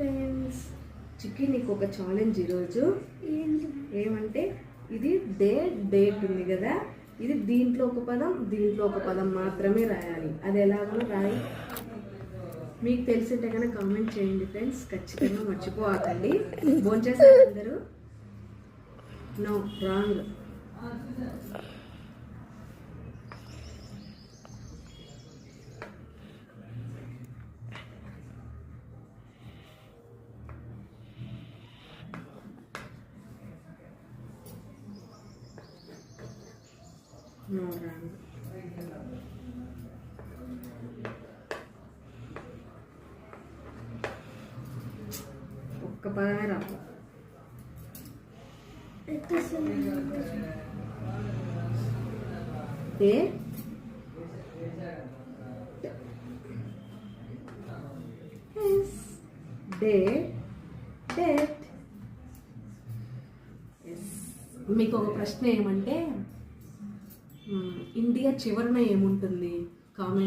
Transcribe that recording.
Friends, చిక్కి నీకు ఒక challenge ఈరోజు. ఏమంటే ఇది డేట్ ఉంది కదా, ఇది దీంట్లో ఒక పదం మాత్రమే రాయాలి. అది ఎలాగో రాయి. మీకు తెలిసింటే కనుక కామెంట్ చేయండి ఫ్రెండ్స్, ఖచ్చితంగా మర్చిపోకండి. భోంచేసారు అందరూ? No, wrong. No, wrong. ఒక్క పదమే రాదు. మీకు ఒక ప్రశ్న ఏమంటే, ఇండియా చివరన ఏముంటుంది? కామెంట్